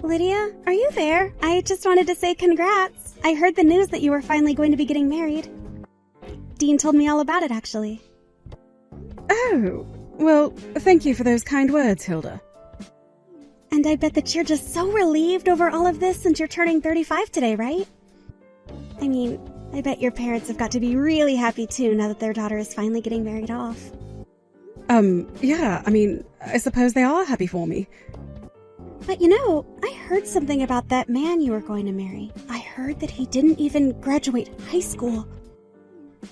Lydia, are you there? I just wanted to say congrats. I heard the news that you were finally going to be getting married. Dean told me all about it, actually. Oh, well, thank you for those kind words, Hilda. And I bet that you're just so relieved over all of this since you're turning 35 today, right? I mean, I bet your parents have got to be really happy too now that their daughter is finally getting married off. Yeah, I suppose they are happy for me. But I heard something about that man you were going to marry. I heard that he didn't even graduate high school.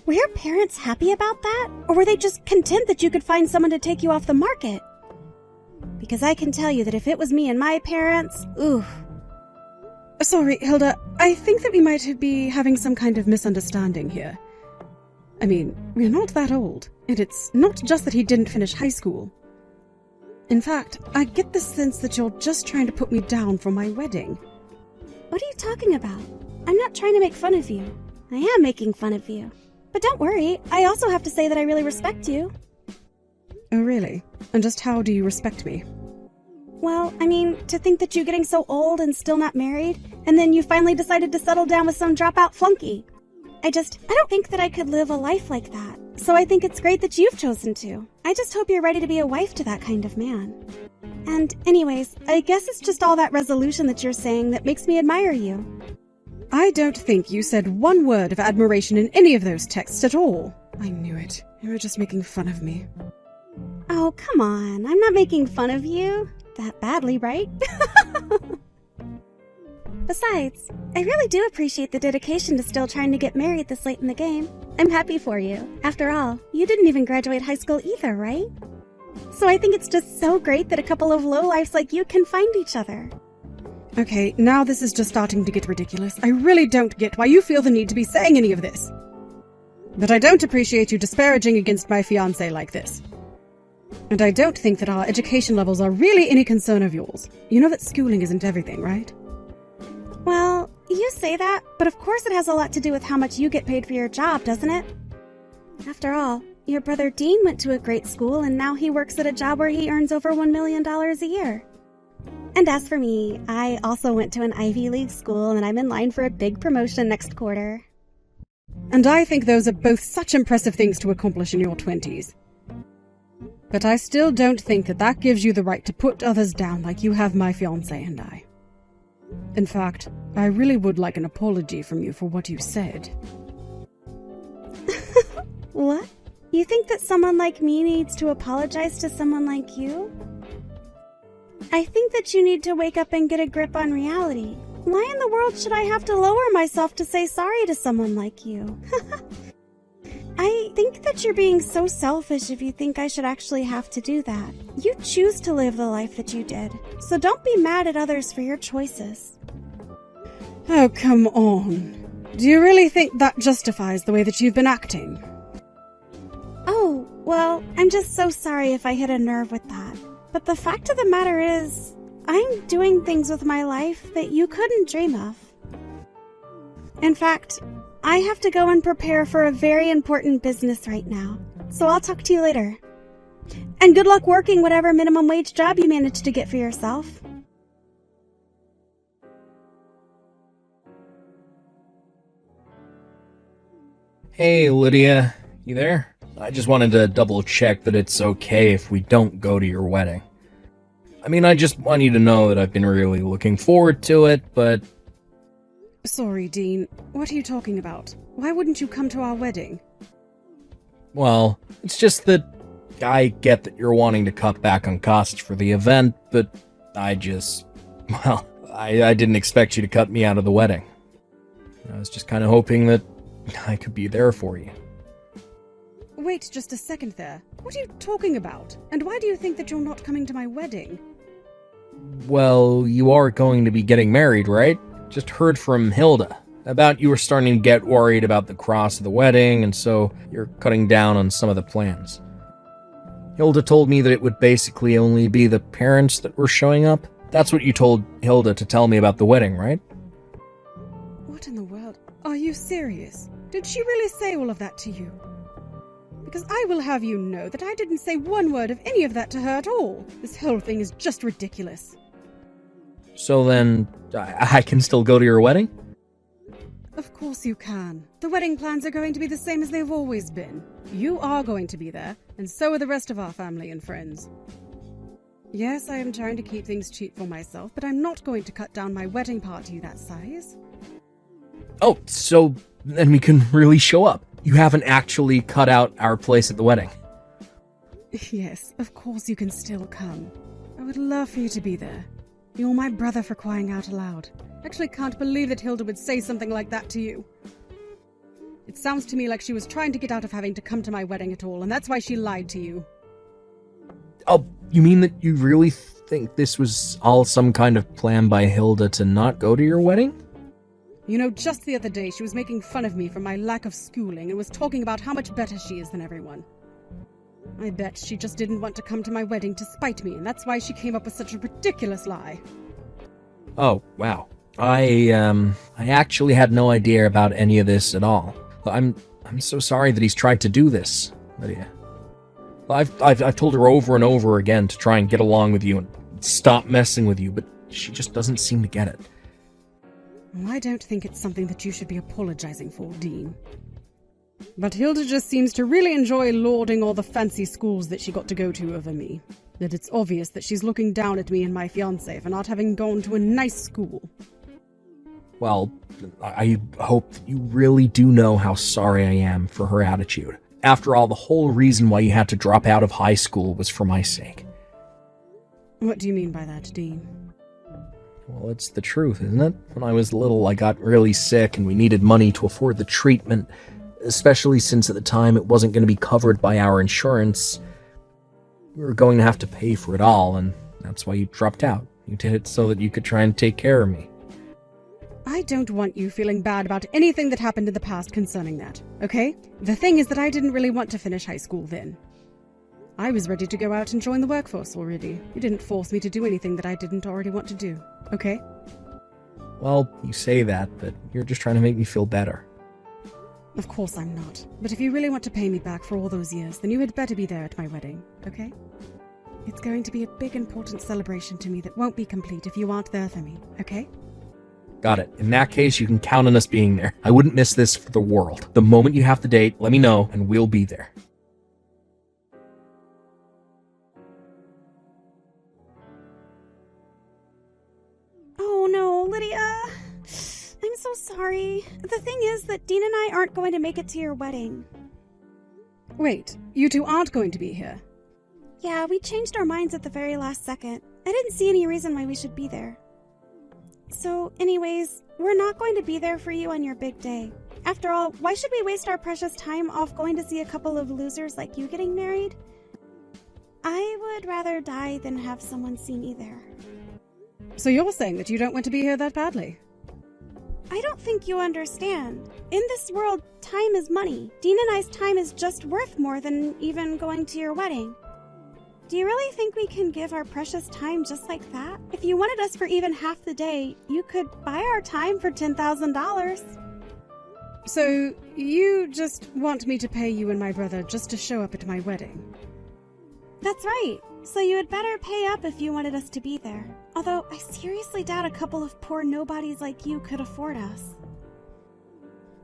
Were your parents happy about that? Or were they just content that you could find someone to take you off the market? Because I can tell you that if it was me and my parents, ooh. Sorry, Hilda, I think that we might be having some kind of misunderstanding here. We're not that old, and it's not just that he didn't finish high school. In fact, I get the sense that you're just trying to put me down for my wedding. What are you talking about? I'm not trying to make fun of you. I am making fun of you. But don't worry, I also have to say that I really respect you. Oh, really? And just how do you respect me? Well, to think that you're getting so old and still not married, and then you finally decided to settle down with some dropout flunky. I don't think that I could live a life like that. So I think it's great that you've chosen to. I just hope you're ready to be a wife to that kind of man. And anyways, I guess it's just all that resolution that you're saying that makes me admire you. I don't think you said one word of admiration in any of those texts at all. I knew it. You were just making fun of me. Oh, come on. I'm not making fun of you. That badly, right? Besides, I really do appreciate the dedication to still trying to get married this late in the game. I'm happy for you. After all, you didn't even graduate high school either, right? So I think it's just so great that a couple of lowlifes like you can find each other. Okay, now this is just starting to get ridiculous. I really don't get why you feel the need to be saying any of this. But I don't appreciate you disparaging against my fiancé like this. And I don't think that our education levels are really any concern of yours. You know that schooling isn't everything, right? Well, you say that, but of course it has a lot to do with how much you get paid for your job, doesn't it? After all, your brother Dean went to a great school and now he works at a job where he earns over $1 million a year. And as for me, I also went to an Ivy League school and I'm in line for a big promotion next quarter. And I think those are both such impressive things to accomplish in your 20s. But I still don't think that that gives you the right to put others down like you have my fiancé and I. In fact, I really would like an apology from you for what you said. What? You think that someone like me needs to apologize to someone like you? I think that you need to wake up and get a grip on reality. Why in the world should I have to lower myself to say sorry to someone like you? I think that you're being so selfish if you think I should actually have to do that. You choose to live the life that you did, so don't be mad at others for your choices. Oh, come on. Do you really think that justifies the way that you've been acting? Oh, well, I'm just so sorry if I hit a nerve with that. But the fact of the matter is, I'm doing things with my life that you couldn't dream of. In fact, I have to go and prepare for a very important business right now, so I'll talk to you later. And good luck working whatever minimum wage job you manage to get for yourself. Hey, Lydia. You there? I just wanted to double check that it's okay if we don't go to your wedding. I just want you to know that I've been really looking forward to it, but... Sorry, Dean. What are you talking about? Why wouldn't you come to our wedding? Well, it's just that I get that you're wanting to cut back on costs for the event, but I didn't expect you to cut me out of the wedding. I was just kind of hoping that I could be there for you. Wait just a second there. What are you talking about? And why do you think that you're not coming to my wedding? Well, you are going to be getting married, right? Just heard from Hilda about you were starting to get worried about the cost of the wedding, and so you're cutting down on some of the plans. Hilda told me that it would basically only be the parents that were showing up. That's what you told Hilda to tell me about the wedding, right? What in the world? Are you serious? Did she really say all of that to you? Because I will have you know that I didn't say one word of any of that to her at all. This whole thing is just ridiculous. So then, I can still go to your wedding? Of course you can. The wedding plans are going to be the same as they've always been. You are going to be there, and so are the rest of our family and friends. Yes, I am trying to keep things cheap for myself, but I'm not going to cut down my wedding party that size. Oh, so then we can really show up. You haven't actually cut out our place at the wedding. Yes, of course you can still come. I would love for you to be there. You're my brother, for crying out loud. I actually can't believe that Hilda would say something like that to you. It sounds to me like she was trying to get out of having to come to my wedding at all, and that's why she lied to you. Oh, you mean that you really think this was all some kind of plan by Hilda to not go to your wedding? You know, just the other day she was making fun of me for my lack of schooling and was talking about how much better she is than everyone. I bet she just didn't want to come to my wedding to spite me, and that's why she came up with such a ridiculous lie. Oh, wow. I actually had no idea about any of this at all. I'm so sorry that he's tried to do this, Lydia. I've told her over and over again to try and get along with you and stop messing with you, but she just doesn't seem to get it. Well, I don't think it's something that you should be apologizing for, Dean. But Hilda just seems to really enjoy lauding all the fancy schools that she got to go to over me. That it's obvious that she's looking down at me and my fiancé for not having gone to a nice school. Well, I hope that you really do know how sorry I am for her attitude. After all, the whole reason why you had to drop out of high school was for my sake. What do you mean by that, Dean? Well, it's the truth, isn't it? When I was little, I got really sick and we needed money to afford the treatment, especially since at the time it wasn't going to be covered by our insurance. We were going to have to pay for it all, and that's why you dropped out. You did it so that you could try and take care of me. I don't want you feeling bad about anything that happened in the past concerning that, okay? The thing is that I didn't really want to finish high school then. I was ready to go out and join the workforce already. You didn't force me to do anything that I didn't already want to do, okay? Well, you say that, but you're just trying to make me feel better. Of course I'm not. But if you really want to pay me back for all those years, then you had better be there at my wedding, okay? It's going to be a big, important celebration to me that won't be complete if you aren't there for me, okay? Got it. In that case, you can count on us being there. I wouldn't miss this for the world. The moment you have the date, let me know, and we'll be there. Oh no, Lydia. I'm so sorry. The thing is that Dean and I aren't going to make it to your wedding. Wait, you two aren't going to be here? Yeah, we changed our minds at the very last second. I didn't see any reason why we should be there. So, anyways, we're not going to be there for you on your big day. After all, why should we waste our precious time off going to see a couple of losers like you getting married? I would rather die than have someone see me there. So you're saying that you don't want to be here that badly? I don't think you understand. In this world, time is money. Dean and I's time is just worth more than even going to your wedding. Do you really think we can give our precious time just like that? If you wanted us for even half the day, you could buy our time for $10,000. So, you just want me to pay you and my brother just to show up at my wedding? That's right. So you had better pay up if you wanted us to be there. Although, I seriously doubt a couple of poor nobodies like you could afford us.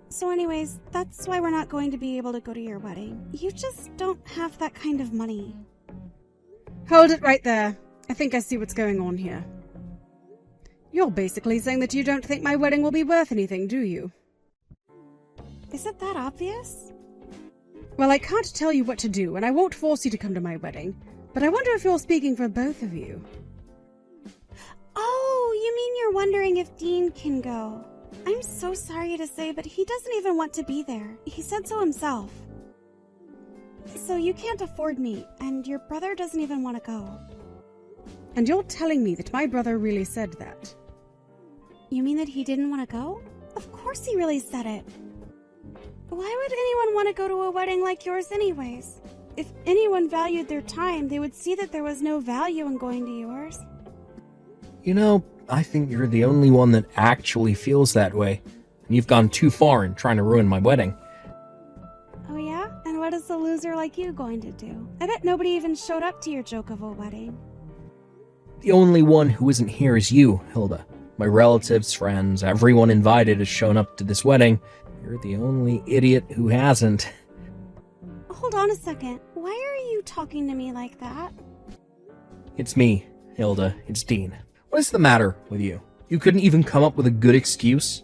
So anyways, that's why we're not going to be able to go to your wedding. You just don't have that kind of money. Hold it right there. I think I see what's going on here. You're basically saying that you don't think my wedding will be worth anything, do you? Is it that obvious? Well, I can't tell you what to do, and I won't force you to come to my wedding, but I wonder if you're speaking for both of you. Oh, you mean you're wondering if Dean can go? I'm so sorry to say, but he doesn't even want to be there. He said so himself. So you can't afford me, and your brother doesn't even want to go. And you're telling me that my brother really said that? You mean that he didn't want to go? Of course he really said it. Why would anyone want to go to a wedding like yours anyways? If anyone valued their time, they would see that there was no value in going to yours. You know, I think you're the only one that actually feels that way. And you've gone too far in trying to ruin my wedding. Oh yeah? And what is a loser like you going to do? I bet nobody even showed up to your joke of a wedding. The only one who isn't here is you, Hilda. My relatives, friends, everyone invited has shown up to this wedding. You're the only idiot who hasn't. Hold on a second. Why are you talking to me like that? It's me, Hilda. It's Dean. What is the matter with you? You couldn't even come up with a good excuse?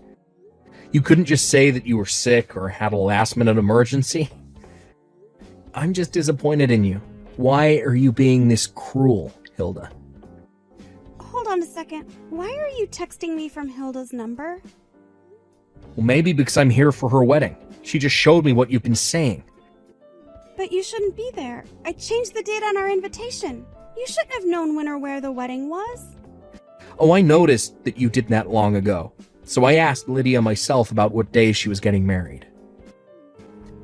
You couldn't just say that you were sick or had a last-minute emergency? I'm just disappointed in you. Why are you being this cruel, Hilda? Hold on a second. Why are you texting me from Hilda's number? Well, maybe because I'm here for her wedding. She just showed me what you've been saying. But you shouldn't be there. I changed the date on our invitation. You shouldn't have known when or where the wedding was. Oh, I noticed that you did that long ago. So I asked Lydia myself about what day she was getting married.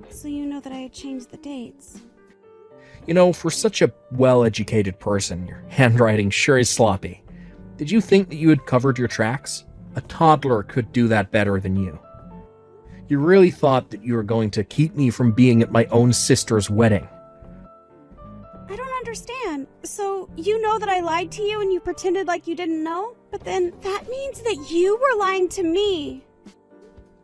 So you know that I had changed the dates. You know, for such a well-educated person, your handwriting sure is sloppy. Did you think that you had covered your tracks? A toddler could do that better than you. You really thought that you were going to keep me from being at my own sister's wedding. I don't understand. So you know that I lied to you and you pretended like you didn't know? But then that means that you were lying to me.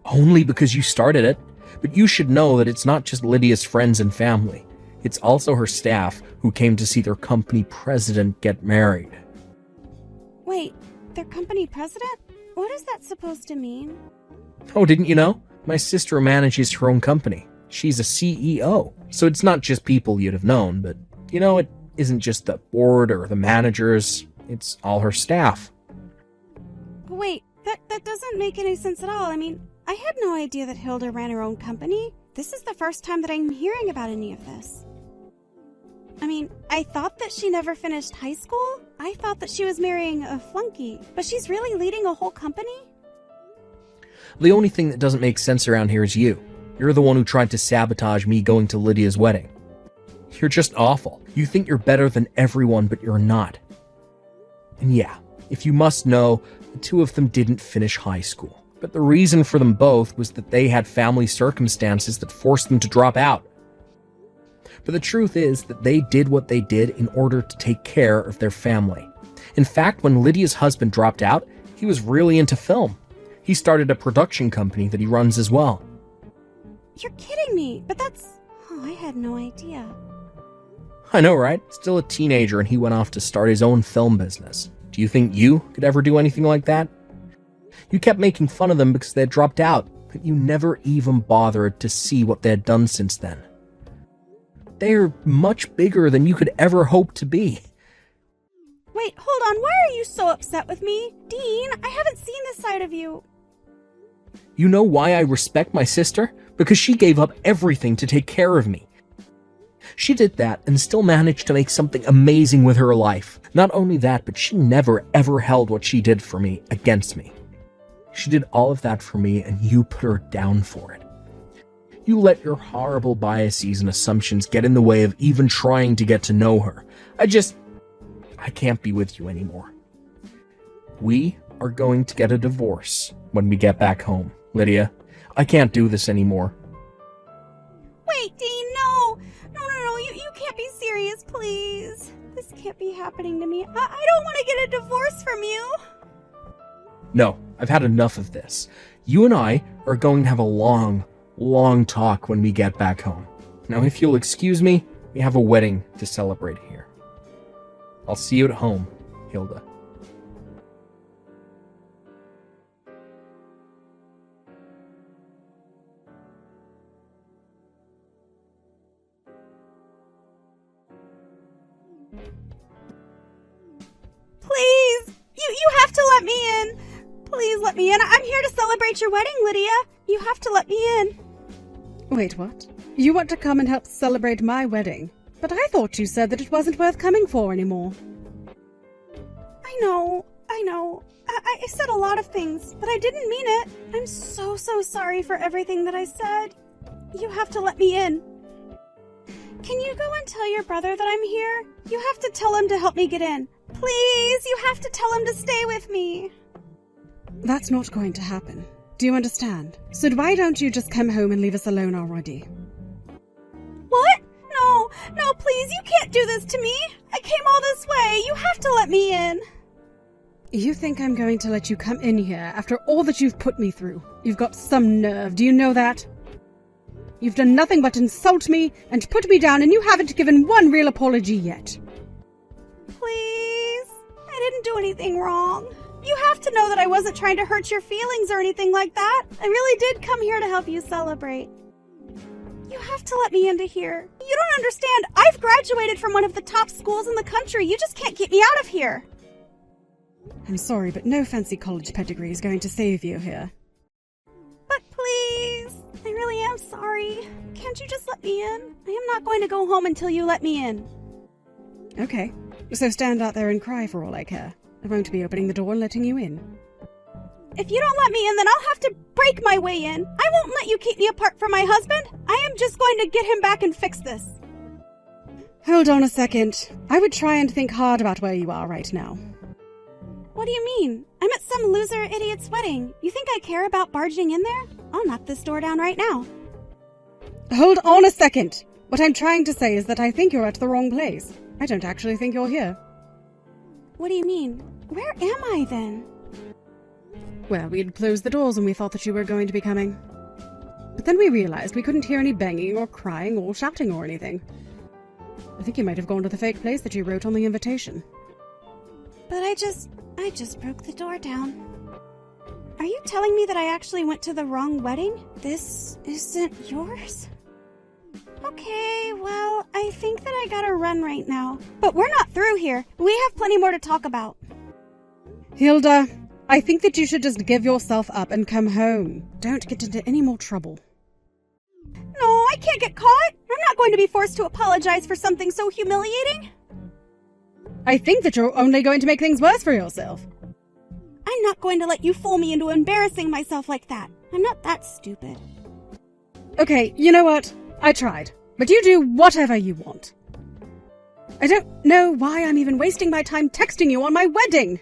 Only because you started it. But you should know that it's not just Lydia's friends and family. It's also her staff who came to see their company president get married. Wait, their company president? What is that supposed to mean? Oh, didn't you know? My sister manages her own company. She's a CEO. So it's not just people you'd have known, but, you know, it isn't just the board or the managers. It's all her staff. Wait, that doesn't make any sense at all. I mean, I had no idea that Hilda ran her own company. This is the first time that I'm hearing about any of this. I mean, I thought that she never finished high school. I thought that she was marrying a flunky, but she's really leading a whole company? The only thing that doesn't make sense around here is you. You're the one who tried to sabotage me going to Lydia's wedding. You're just awful. You think you're better than everyone, but you're not. And yeah, if you must know, the two of them didn't finish high school. But the reason for them both was that they had family circumstances that forced them to drop out. But the truth is that they did what they did in order to take care of their family. In fact, when Lydia's husband dropped out, he was really into film. He started a production company that he runs as well. You're kidding me, but that's... Oh, I had no idea. I know, right? Still a teenager and he went off to start his own film business. Do you think you could ever do anything like that? You kept making fun of them because they had dropped out, but you never even bothered to see what they had done since then. They're much bigger than you could ever hope to be. Wait, hold on. Why are you so upset with me? Dean, I haven't seen this side of you. You know why I respect my sister? Because she gave up everything to take care of me. She did that and still managed to make something amazing with her life. Not only that, but she never ever held what she did for me against me. She did all of that for me and you put her down for it. You let your horrible biases and assumptions get in the way of even trying to get to know her. I can't be with you anymore. We are going to get a divorce when we get back home, Lydia. I can't do this anymore. Wait, Dean, no! No, you can't be serious, please. This can't be happening to me. I don't want to get a divorce from you. No, I've had enough of this. You and I are going to have a long talk when we get back home. Now, if you'll excuse me, we have a wedding to celebrate here. I'll see you at home, Hilda. Please! You have to let me in! Please let me in. I'm here to celebrate your wedding, Lydia. You have to let me in. Wait, what? You want to come and help celebrate my wedding? But I thought you said that it wasn't worth coming for anymore. I know. I said a lot of things, but I didn't mean it. I'm so sorry for everything that I said. You have to let me in. Can you go and tell your brother that I'm here? You have to tell him to help me get in. Please, you have to tell him to stay with me. That's not going to happen. Do you understand? So why don't you just come home and leave us alone already? What? No, no, please, you can't do this to me. I came all this way. You have to let me in. You think I'm going to let you come in here after all that you've put me through? You've got some nerve, do you know that? You've done nothing but insult me and put me down, and you haven't given one real apology yet. Please, I didn't do anything wrong. You have to know that I wasn't trying to hurt your feelings or anything like that. I really did come here to help you celebrate. You have to let me into here. You don't understand. I've graduated from one of the top schools in the country. You just can't get me out of here. I'm sorry, but no fancy college pedigree is going to save you here. But please, I really am sorry. Can't you just let me in? I am not going to go home until you let me in. Okay, so stand out there and cry for all I care. I won't be opening the door and letting you in. If you don't let me in, then I'll have to break my way in. I won't let you keep me apart from my husband. I am just going to get him back and fix this. Hold on a second. I would try and think hard about where you are right now. What do you mean? I'm at some loser idiot's wedding. You think I care about barging in there? I'll knock this door down right now. Hold on a second! What I'm trying to say is that I think you're at the wrong place. I don't actually think you're here. What do you mean? Where am I then? Well, we had closed the doors and we thought that you were going to be coming. But then we realized we couldn't hear any banging or crying or shouting or anything. I think you might have gone to the fake place that you wrote on the invitation. But I just broke the door down. Are you telling me that I actually went to the wrong wedding? This isn't yours? Okay, well, I think that I gotta run right now. But we're not through here. We have plenty more to talk about. Hilda, I think that you should just give yourself up and come home. Don't get into any more trouble. No, I can't get caught. I'm not going to be forced to apologize for something so humiliating. I think that you're only going to make things worse for yourself. I'm not going to let you fool me into embarrassing myself like that. I'm not that stupid. Okay, you know what? I tried. But you do whatever you want. I don't know why I'm even wasting my time texting you on my wedding.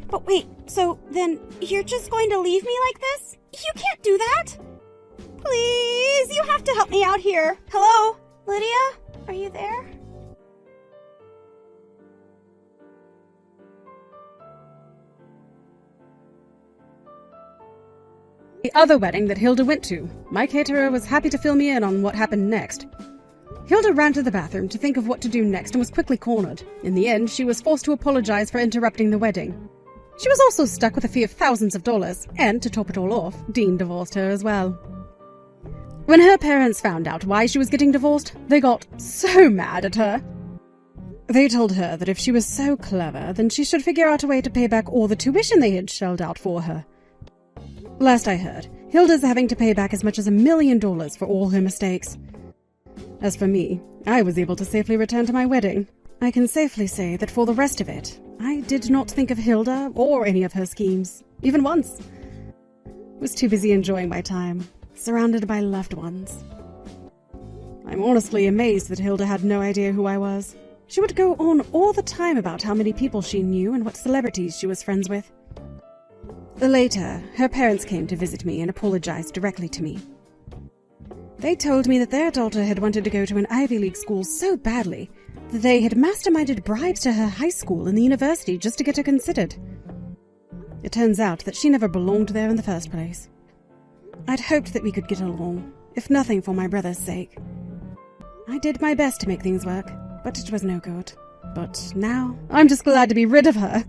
But wait, so then you're just going to leave me like this? You can't do that. Please, you have to help me out here. Hello? Lydia? Are you there? The other wedding that Hilda went to, my caterer was happy to fill me in on what happened next. Hilda ran to the bathroom to think of what to do next and was quickly cornered. In the end, she was forced to apologize for interrupting the wedding. She was also stuck with a fee of thousands of dollars, and to top it all off, Dean divorced her as well. When her parents found out why she was getting divorced, they got so mad at her. They told her that if she was so clever, then she should figure out a way to pay back all the tuition they had shelled out for her. Last I heard, Hilda's having to pay back as much as $1 million for all her mistakes. As for me, I was able to safely return to my wedding. I can safely say that for the rest of it, I did not think of Hilda or any of her schemes, even once. I was too busy enjoying my time, surrounded by loved ones. I'm honestly amazed that Hilda had no idea who I was. She would go on all the time about how many people she knew and what celebrities she was friends with. Later, her parents came to visit me and apologized directly to me. They told me that their daughter had wanted to go to an Ivy League school so badly that they had masterminded bribes to her high school and the university just to get her considered. It turns out that she never belonged there in the first place. I'd hoped that we could get along, if nothing for my brother's sake. I did my best to make things work, but it was no good. But now, I'm just glad to be rid of her.